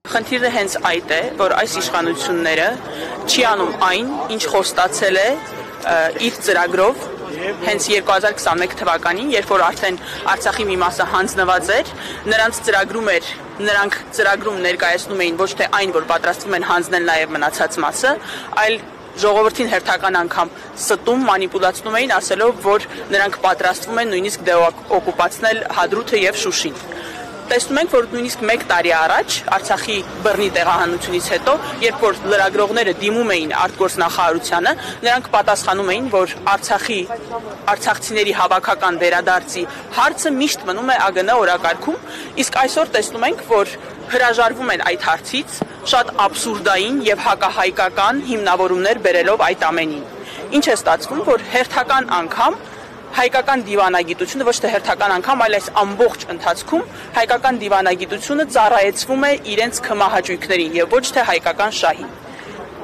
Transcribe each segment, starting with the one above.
Խնդիրը հենց այդ է, որ այս իշխանությունները չի անում այն, ինչ խոստացել է իր ծրագրով հենց 2021 թվականին, երբ որ արդեն Արցախի մի մասը հանձնված էր, նրանք ծրագրում ներկայացնում էին ոչ թե այն, որ պատրաստվում են հանձնել նաև մնացած մասը, այլ ժողովրդին հերթական անգամ ստում, մանիպուլացնում էին, ասելով, որ նրանք պատրաստվում են նույնիսկ դեօկուպացնել Հադրութը եւ Շուշին։ Տեսնում ենք, որ նույնիսկ 1 տարի առաջ Արցախի բռնի տեղահանությունից հետո, երբ որ լրագրողները դիմում էին արտգործնախարարությանը, նրանք պատասխանում էին, որ արցախցիների հավաքական վերադարձի հարցը միշտ մնում է ԱԳՆ օրակարգում, իսկ այսօր տեսնում ենք, որ հրաժարվում են այդ հարցից, շատ աբսուրդային եւ հակահայկական հիմնավորումներ բերելով այդ ամենին։ Ինչ է ստացվում, որ հերթական անգամ հայկական դիվանագիտությունը ոչ թե հերթական անգամ, այլ այս ամբողջ ընթացքում հայկական դիվանագիտությունը ծառայեցվում է իրենց քմահաճույքներին եւ ոչ թե հայկական շահին։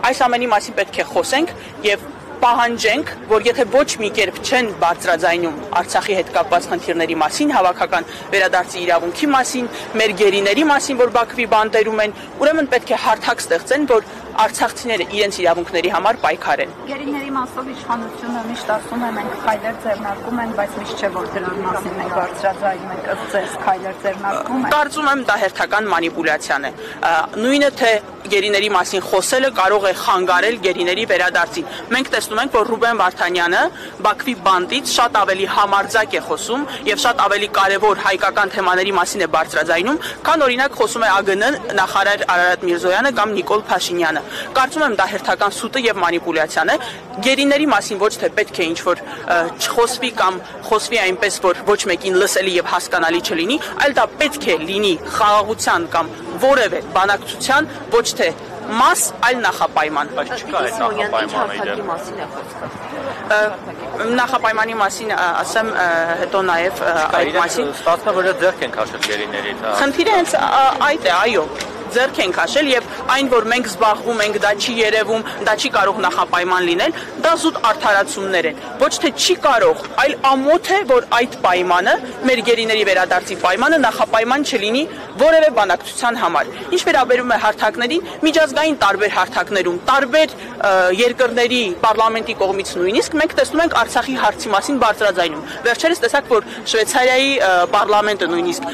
Այս ամենի մասին պետք է խոսենք եւ պահանջենք, որ եթե ոչ մի կերպ չեն բարձրաձայնում Արցախի հետ կապված խնդիրների մասին, հավաքական վերադարձի իրավունքի մասին, մեր գերիների մասին, որ Բաքվի բանտերում են, ուրեմն պետք է հարթակ ստեղծեն, որ արցախցիները իրենց իրավունքների համար պայքարեն։ Գերիների մասով իշխանությունը միշտ ասում է մենք քայլեր ձեռնարկում են, բայց միշտ չէ որ դրան մասին մենք բարձրաձայնում ենք, ըստ ձեզ քայլեր ձեռնարկում են։ Կարծում եմ դա հերթական մանիպուլյացիան է։ Նույնը թե գերիների մասին խոսելը կարող է խանգարել գերիների վերադարձին։ Մենք տեսնում ենք, որ Ռուբեն Վարդանյանը Բաքվի բանտից շատ ավելի համարձակ է խոսում եւ շատ ավելի կարեւոր հայկական թեմաների մասին է բարձրաձայնում, քան օրինակ խոսում է ԱԳՆ նախարար Արարատ Միրզոյանը կամ Նիկոլ Փաշինյանը։ Կարծում եմ դա հերթական սուտը եւ մանիպուլյացիան է։ Գերիների մասին ոչ թե պետք է ինչ-որ չխոսվի կամ խոսվի այնպես, որ ոչ մեկին լսելի եւ հասկանալի չլինի, այլ դա պետք է լինի խաղաղության կամ որևէ բանակցության ոչ թե մաս, այլ նախապայման։ Նախապայմանի մասին ասեմ հետո նաև այդ մասին։ Ստացվում է, որ ձեռք են քաշել գերիների։ Խնդիրը հենց այդ է, այո, ձեռք են քաշել եւ այն, որ մենք զբաղվում ենք, դա չի երևում, դա չի կարող նախապայման լինել, դա զուտ արդարացումներ են։ Ոչ թե չի կարող, այլ ամոթ է, որ այդ պայմանը, մեր գերիների վերադարձի պայմանը նախապայման չլինի որևէ բանակցության համար։ Ինչ վերաբերում է հարթակներին, միջազգային տարբեր հարթակներում, տարբեր երկրների պարլամենտի կողմից նույնիսկ մենք տեսնում ենք Արցախի հարցի մասին բարձրաձայնում։ Վերջերս տեսակ, որ Շվեյցարիայի պարլամենտը նույնիսկ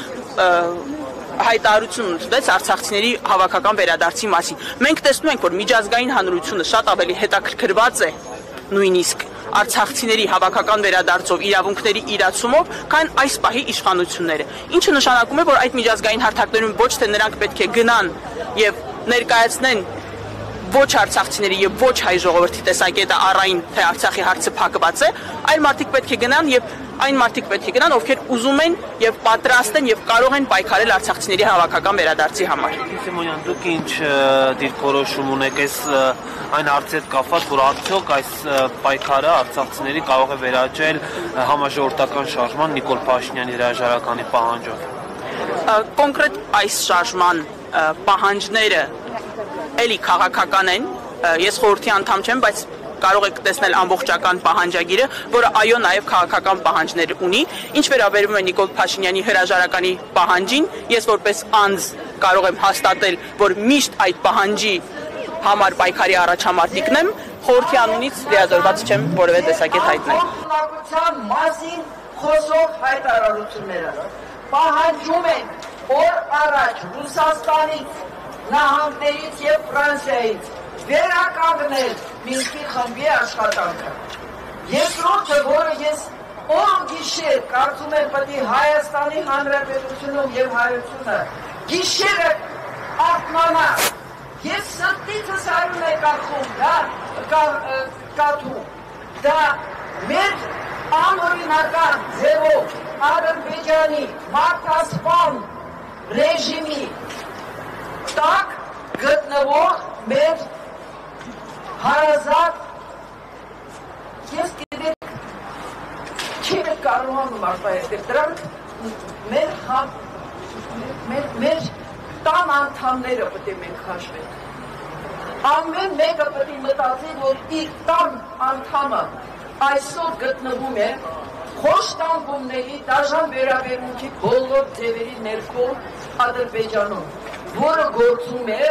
հայտարարություն ընդունեց արցախցիների հավաքական վերադարձի մասին։ Մենք տեսնում ենք, որ միջազգային հանրությունը շատ ավելի հետաքրքրված է նույնիսկ արցախցիների հավաքական վերադարձով իրավունքների իրացումով, քան այս պահի իշխանությունները։ Ինչը նշանակում է, որ այդ միջազգային հարթակներում ոչ թե նրանք պետք է գնան եւ ներկայացնեն ոչ արցախցիների եւ ոչ հայ ժողովրդի տեսակետը առայն թե Արցախի հարցը փակված է, այլ մարդիկ պետք է գնան եւ այն մարդիկ պետք է գնան, ովքեր ուզում են եւ պատրաստ են եւ կարող են պայքարել արցախցիների հավաքական վերադարձի համար։ Սիմոնյան, դուք ինչ դիրքորոշում ունեք այն հարցի հետ կապված, որ արդյոք այս պայքարը արցախցիների կարող է վերաճել համաժողովրդական շարժման Նիկոլ Փաշինյանի հրաժարականի պահանջով։ Կոնկրետ այս շարժման պահանջները էլի քաղաքական են, ես խորհրդի անդամ չեմ, բայց կարող եք տեսնել ամբողջական պահանջագիրը, որը այո նաև քաղաքական պահանջներ ունի։ Ինչ վերաբերում է Նիկոլ Փաշինյանի հրաժարականի պահանջին, ես որպես անձ կարող եմ հաստատել, որ միշտ այդ պահանջի համար պայքարի առաջամարտիկն եմ, խորհրդի անունից լիազորված չեմ որևէ տեսակետ հայտնել։ Բնակության մասին խոսող հայտարարությունները պահանջում են օր առաջ Ռուսաստանից, նահանգներից եւ Ֆրանսիայից վերականգնել Մինսկի խմբի աշխատանքը։ Երկրորդը, որը ես օր-գիշեր կարծում եմ պետք է Հայաստանի Հանրապետությունում եւ հայությունը գիշերը արթնանա։ Ես սրտիցս արյուն է կախում, կաթում, դա մեր անօրինական ձևով Ադրբեջանի մարդասպան ռեժիմի տակ գտնվող մեր հարազատ, ես գիտեք, չեմ կարողանում արտահայտել, դրանք մեր տան անդամները պետք է մենք հաշվենք։ Ամեն մեկը պետք է մտածի, որ իր տան անդամը այսօր գտնվում է խոշտանգումների դաժան վերաբերմունքի բոլոր ձևերի ներքո Ադրբեջանում, որը գործում է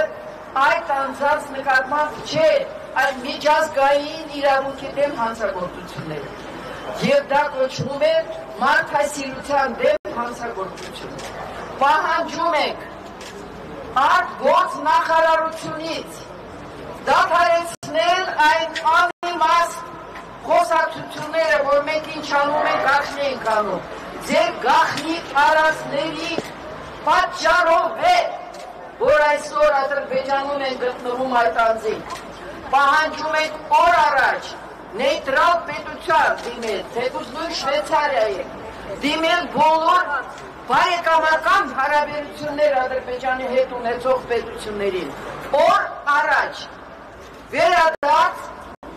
այդ անձանց նկատմամբ չէ, այլ միջազգային իրավունքի դեմ հանցագործություններ։ Եվ դա կոչվում է մարդասիրության դեմ հանցագործություն։ Պահանջում ենք այդ գործ նախարարությունից դադարեցնել այն անիմաստ խոսակցությունները, որ մենք ինչ անում ենք, գաղտնի ենք անում։ Ձեր գաղտնի արածների պատճառով է, որ այսօր Ադրբեջանում են գտնվում այդ անձին։ Պահանջում ենք օր առաջ նեյտրալ պետության դիմել, թեկուզ նույն Շվեյցարիայի, դիմել բոլոր բարեկամական հարաբերություններ Ադրբեջանի հետ ունեցող պետություններին։ Օր առաջ վերադարձ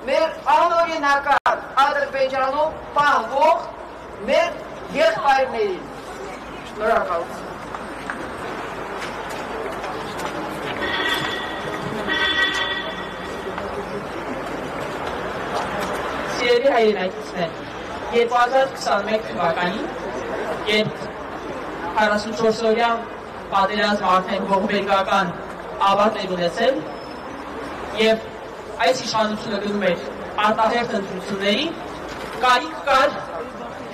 մեր անօրինական Ադրբեջանում պահվող մեր եղբայրներին։ Շնորհակալություն։ Սիրելի հայրենակիցներ, 2021 թվականին, երբ 44-օրյա պատերազմը արդեն ողբերգական ավարտ էր ունեցել եւ այս իշխանությունը գնում էր արտահերթ ընտրությունների, կարիք կար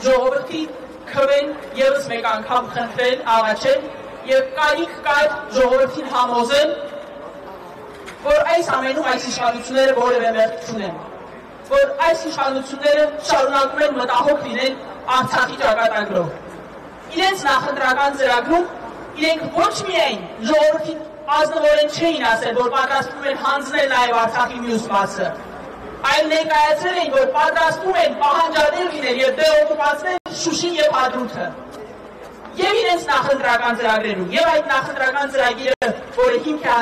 ժողովրդի քվեն եւս մեկ անգամ խնդրել, աղաչել եւ կարիք կար ժողովրդին համոզել, որ այս ամենում այս իշխանությունները որևէ մեղք չունեն, որ այս իշխանությունները շարունակում են մտահոգ լինել Արցախի ճակատագրով։ Իրենց նախընտրական ծրագրում իրենք ոչ միայն ժողովրդին ազնվորեն չէին ասել, որ պատրաստվում են հանձնել նաև Արցախի մյուս մասը, այլ ներկայացրել էին, որ պատրաստվում են պահանջատեր լինել եւ դեօկուպացնել Շուշին եւ Հադրութը։ Եվ իրենց նախընտրական ծրագրերում, եւ այդ նախընտրական ծրագիրը, որը հիմք է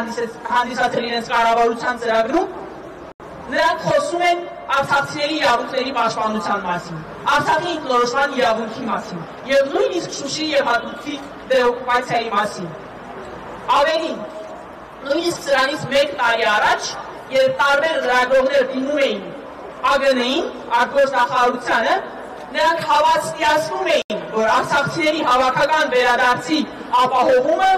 հանդիսացել իրենց կառավարության ծրագրում, նրանք խոսում են արցախցիների իրավունքների պաշտպանության մասին, Արցախի ինքնորոշման իրավունքի մասին եւ նույնիսկ Շուշի եւ Հադրութի դեօկուպացիայի մասին։ Ավելին, նույնիսկ սրանից 1 տարի առաջ, երբ տարբեր լրագրողներ դիմում էին ԱԳՆ-ին, արտգործնախարարությանը, նրանք հավաստիացնում էին, որ արցախցիների հավաքական վերադարձի ապահովումը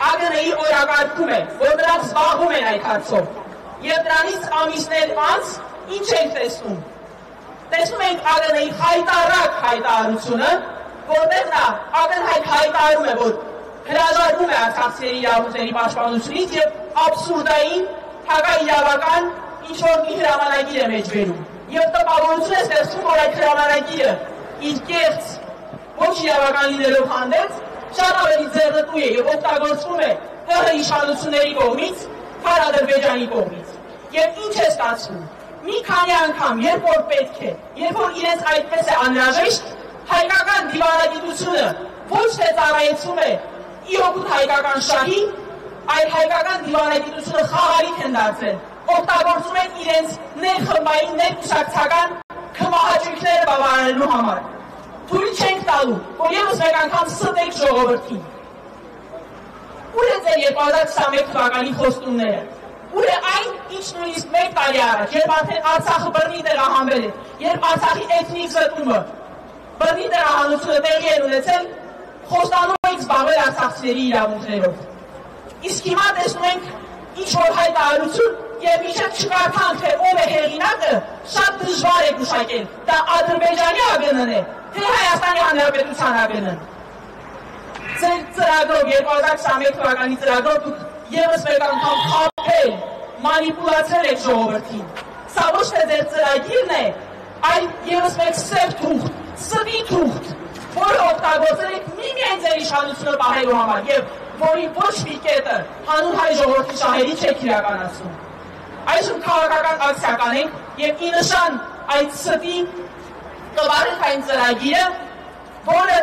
ԱԳՆ-ի օրակարգում է, որ նրանք զբաղվում են այդ հարցով։ Եվ դրանից ամիսներ անց ինչ ենք տեսնում։ Տեսնում ենք ԱԳՆ-ի խայտառակ հայտարարությունը, որտեղ նա ակնհայտ հայտարարում է, որ հրաժարվում է արցախցիների իրավունքների պաշտպանությունից եւ absurdային հակաիրավական ինչ-որ մի հրամանագիր է մեջ բերում։ Եվ տպավորություն է ստեղծում, որ այդ հրամանագիրը իր կեղծ ոչ իրավական լինելով հանդերձ շատ ավելի ձեռնտու է եւ օգտագործվում է ՀՀ իշխանությունների կողմից, քան Ադրբեջանի կողմից։ Եվ ինչ է ստացվում։ Մի քանի անգամ, երբ որ պետք է, երբ որ իրենց այդպես է անհրաժեշտ, հայկական դիվանագիտությունը ոչ թե ծառայեցում է ի օգուտ հայկական շահի, այլ հայկական դիվանագիտությունը խաղալիք են դարձել, օգտագործում են իրենց ներխմբային, ներկուսակցական քմահաճույքները բավարարելու համար։ Թույլ չենք տալու, որ ևս մեկ անգամ ստեք ժողովրդին։ Ուր է ձեր 2021 թվականի խոստումները։ Ուր է այն, ինչ նույնիսկ 1 տարի առաջ, երբ արդեն Արցախը բռնի տեղահանվել է, երբ Արցախի էթնիկ զտումը, բռնի տեղահանությունը տեղի էր ունեցել, խոստանում ենք զբաղվել արցախցիների իրավունքներով։ Իսկ հիմա տեսնում ենք ինչ-որ հայտարարություն եւ մինչեւ չկարդանք, թե ով է հեղինակը, շատ դժվար է գուշակել։ Դա Ադրբեջանի ԱԳՆ-ն է, թե Հայաստանի Հանրապետության ԱԳՆ-ն։ Ձեր ծրագրով 2021 թվականի ծրագրով դուք ևս մեկ անգամ խաբել, մանիպուլացրել եք ժողովրդին։ Սա ոչ թե ձեր ծրագիրն է, այլ ևս մեկ սև թուղթ, սվի թուղթ, որը օգտագործել եք միմիայն ձեր իշխանությունը պահելու համար եւ որի ոչ մի կետը հանուն հայ ժողովրդի շահերի չեք իրականացնում։ Այսօր քաղաքական ակցիա կանենք եւ ի նշան այդ սվի տվարելային ծրագիրը, որը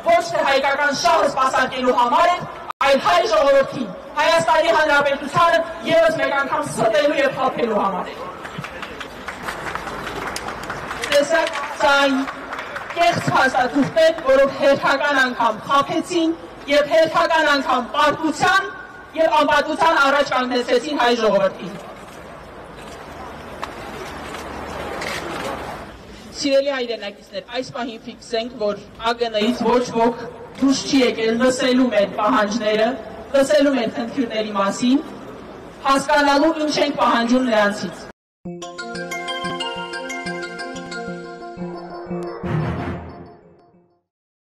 ոչ թե հայկական շահը սպասարկելու համար է, այլ հայ ժողովրդին, Հայաստանի Հանրապետությանը ևս մեկ անգամ ստելու եւ խաբելու համար է։ Տեսակ ցայն կեղծ փաստաթուղթեր, որոնք հերթական անգամ խաբեցին եւ հերթական անգամ պարտության եւ անպատվության առաջ կանգնեցրեցին հայ ժողովրդին։ Սիրելի հայրենակիցներ, այս պահին ֆիքսենք, որ ԱԳՆ-ից ոչ ոք դուրս չի եկել լսելու մեր պահանջները, լսելու մեր խնդիրների մասին, հասկանալու ինչ ենք պահանջում նրանցից։